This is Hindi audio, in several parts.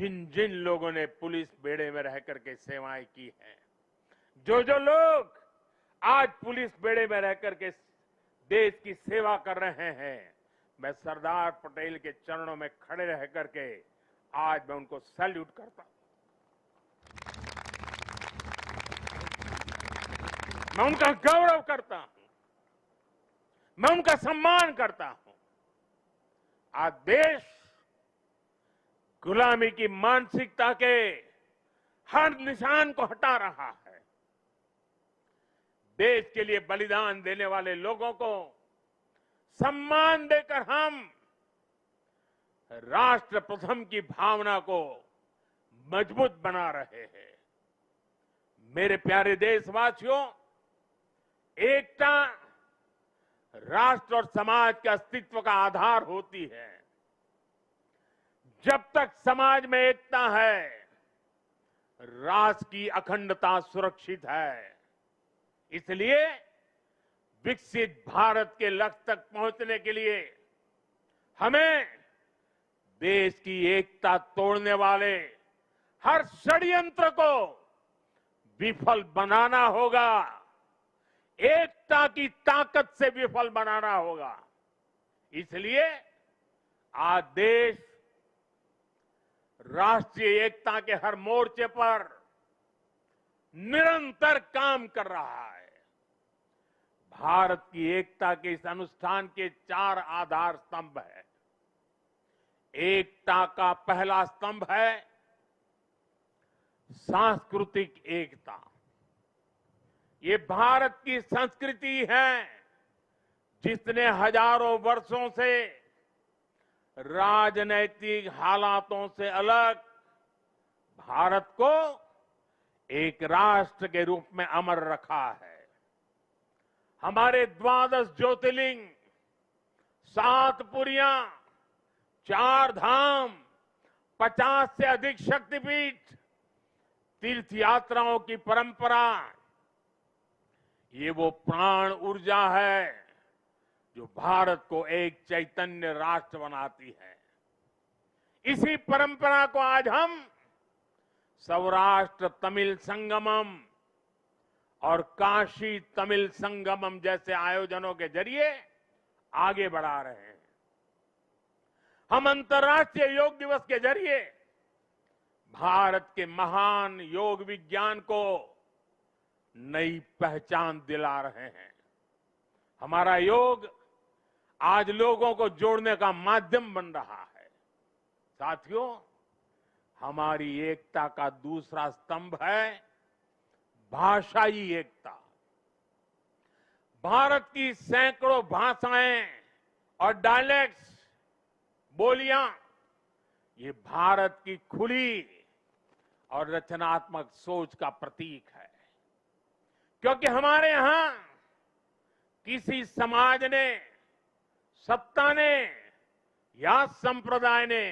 जिन जिन लोगों ने पुलिस बेड़े में रह करके सेवाएं की हैं, जो जो लोग आज पुलिस बेड़े में रह करके देश की सेवा कर रहे हैं, मैं सरदार पटेल के चरणों में खड़े रह करके आज मैं उनको सैल्यूट करता हूं। मैं उनका गौरव करता हूं, मैं उनका सम्मान करता हूं। आज देश गुलामी की मानसिकता के हर निशान को हटा रहा है। देश के लिए बलिदान देने वाले लोगों को सम्मान देकर हम राष्ट्र प्रथम की भावना को मजबूत बना रहे हैं। मेरे प्यारे देशवासियों, एकता राष्ट्र और समाज के अस्तित्व का आधार होती है। जब तक समाज में एकता है, राष्ट्र की अखंडता सुरक्षित है। इसलिए विकसित भारत के लक्ष्य तक पहुंचने के लिए हमें देश की एकता तोड़ने वाले हर षड्यंत्र को विफल बनाना होगा, एकता की ताकत से विफल बनाना होगा। इसलिए आज देश राष्ट्रीय एकता के हर मोर्चे पर निरंतर काम कर रहा है। भारत की एकता के इस अनुष्ठान के 4 आधार स्तंभ हैं। एकता का पहला स्तंभ है सांस्कृतिक एकता। ये भारत की संस्कृति है जिसने हजारों वर्षों से राजनैतिक हालातों से अलग भारत को एक राष्ट्र के रूप में अमर रखा है। हमारे 12 ज्योतिर्लिंग, 7 पुरियां, 4 धाम, 50 से अधिक शक्तिपीठ, तीर्थ यात्राओं की परंपरा, ये वो प्राण ऊर्जा है जो भारत को एक चैतन्य राष्ट्र बनाती है। इसी परंपरा को आज हम सौराष्ट्र तमिल संगमम और काशी तमिल संगमम जैसे आयोजनों के जरिए आगे बढ़ा रहे हैं। हम अंतर्राष्ट्रीय योग दिवस के जरिए भारत के महान योग विज्ञान को नई पहचान दिला रहे हैं। हमारा योग आज लोगों को जोड़ने का माध्यम बन रहा है। साथियों, हमारी एकता का दूसरा स्तंभ है भाषाई एकता। भारत की सैकड़ों भाषाएं और डायलेक्ट्स, बोलियां, ये भारत की खुली और रचनात्मक सोच का प्रतीक है। क्योंकि हमारे यहां किसी समाज ने, सत्ता ने या संप्रदाय ने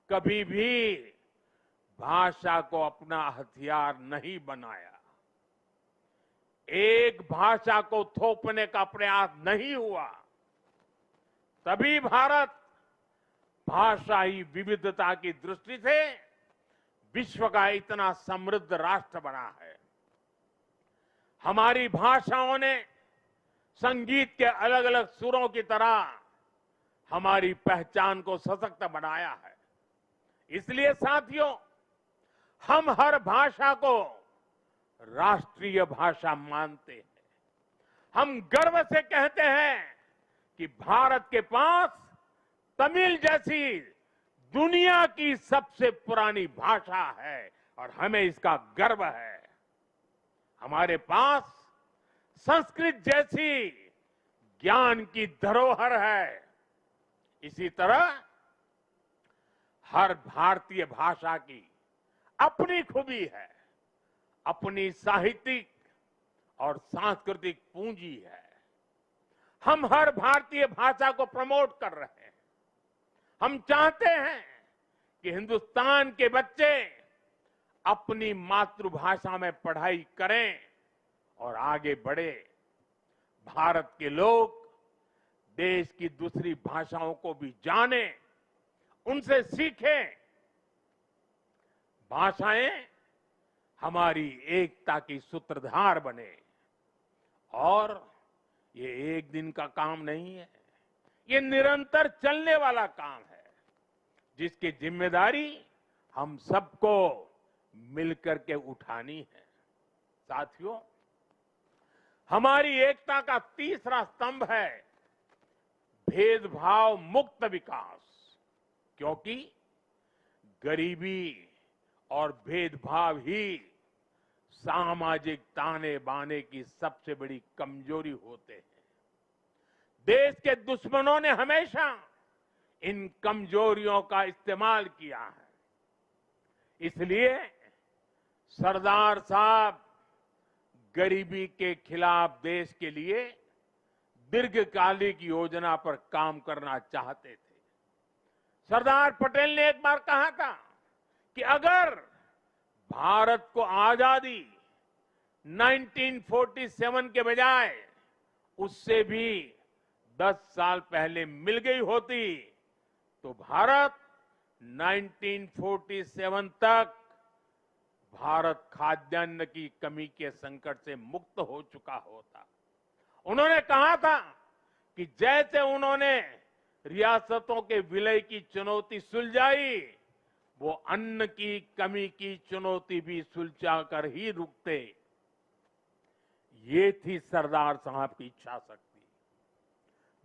कभी भी भाषा को अपना हथियार नहीं बनाया। एक भाषा को थोपने का प्रयास नहीं हुआ। तभी भारत भाषाई विविधता की दृष्टि से विश्व का इतना समृद्ध राष्ट्र बना है। हमारी भाषाओं ने संगीत के अलग अलग सुरों की तरह हमारी पहचान को सशक्त बनाया है। इसलिए साथियों, हम हर भाषा को राष्ट्रीय भाषा मानते हैं। हम गर्व से कहते हैं कि भारत के पास तमिल जैसी दुनिया की सबसे पुरानी भाषा है और हमें इसका गर्व है। हमारे पास संस्कृत जैसी ज्ञान की धरोहर है। इसी तरह हर भारतीय भाषा की अपनी खूबी है, अपनी साहित्यिक और सांस्कृतिक पूंजी है। हम हर भारतीय भाषा को प्रमोट कर रहे हैं। हम चाहते हैं कि हिंदुस्तान के बच्चे अपनी मातृभाषा में पढ़ाई करें और आगे बढ़े। भारत के लोग देश की दूसरी भाषाओं को भी जानें, उनसे सीखें। भाषाएं हमारी एकता की सूत्रधार बने। और ये एक दिन का काम नहीं है, ये निरंतर चलने वाला काम है, जिसकी जिम्मेदारी हम सबको मिलकर के उठानी है। साथियों, हमारी एकता का तीसरा स्तंभ है भेदभाव मुक्त विकास, क्योंकि गरीबी और भेदभाव ही सामाजिक ताने बाने की सबसे बड़ी कमजोरी होते हैं। देश के दुश्मनों ने हमेशा इन कमजोरियों का इस्तेमाल किया है। इसलिए सरदार साहब गरीबी के खिलाफ देश के लिए दीर्घकालिक योजना पर काम करना चाहते थे। सरदार पटेल ने एक बार कहा था कि अगर भारत को आजादी 1947 के बजाय उससे भी 10 साल पहले मिल गई होती तो भारत 1947 तक भारत खाद्यान्न की कमी के संकट से मुक्त हो चुका होता। उन्होंने कहा था कि जैसे उन्होंने रियासतों के विलय की चुनौती सुलझाई, वो अन्न की कमी की चुनौती भी सुलझा कर ही रुकते। ये थी सरदार साहब की इच्छा शक्ति।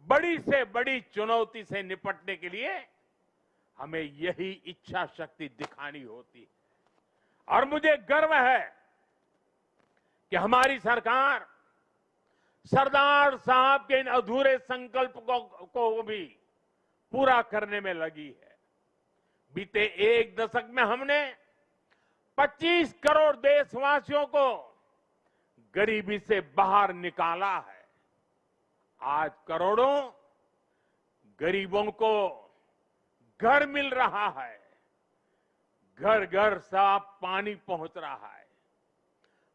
बड़ी से बड़ी चुनौती से निपटने के लिए हमें यही इच्छा शक्ति दिखानी होती है। और मुझे गर्व है कि हमारी सरकार सरदार साहब के इन अधूरे संकल्प को भी पूरा करने में लगी है। बीते एक दशक में हमने 25 करोड़ देशवासियों को गरीबी से बाहर निकाला है। आज करोड़ों गरीबों को घर मिल रहा है, घर घर साफ पानी पहुंच रहा है,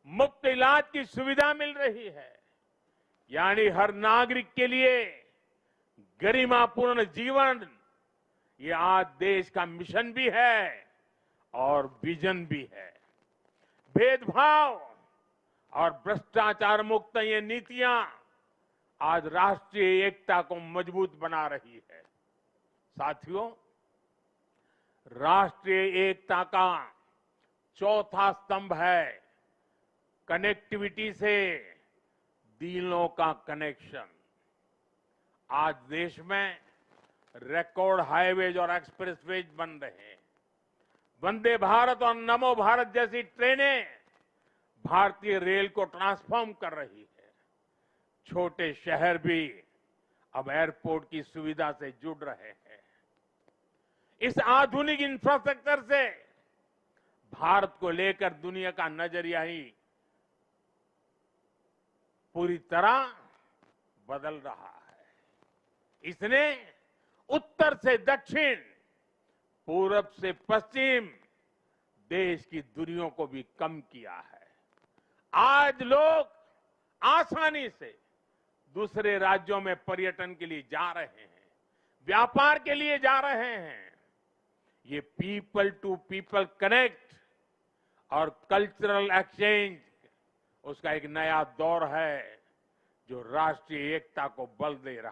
मुफ्त इलाज की सुविधा मिल रही है। यानी हर नागरिक के लिए गरिमापूर्ण जीवन, ये आज देश का मिशन भी है और विजन भी है। भेदभाव और भ्रष्टाचार मुक्त ये नीतियां आज राष्ट्रीय एकता को मजबूत बना रही है। साथियों, राष्ट्रीय एकता का चौथा स्तंभ है कनेक्टिविटी से दिलों का कनेक्शन। आज देश में रिकॉर्ड हाईवेज और एक्सप्रेसवेज बन रहे हैं। वंदे भारत और नमो भारत जैसी ट्रेनें भारतीय रेल को ट्रांसफॉर्म कर रही है। छोटे शहर भी अब एयरपोर्ट की सुविधा से जुड़ रहे हैं। इस आधुनिक इंफ्रास्ट्रक्चर से भारत को लेकर दुनिया का नजरिया ही पूरी तरह बदल रहा है। इसने उत्तर से दक्षिण, पूरब से पश्चिम देश की दूरियों को भी कम किया है। आज लोग आसानी से दूसरे राज्यों में पर्यटन के लिए जा रहे हैं, व्यापार के लिए जा रहे हैं। ये पीपल टू पीपल कनेक्ट और कल्चरल एक्सचेंज, उसका एक नया दौर है जो राष्ट्रीय एकता को बल दे रहा है।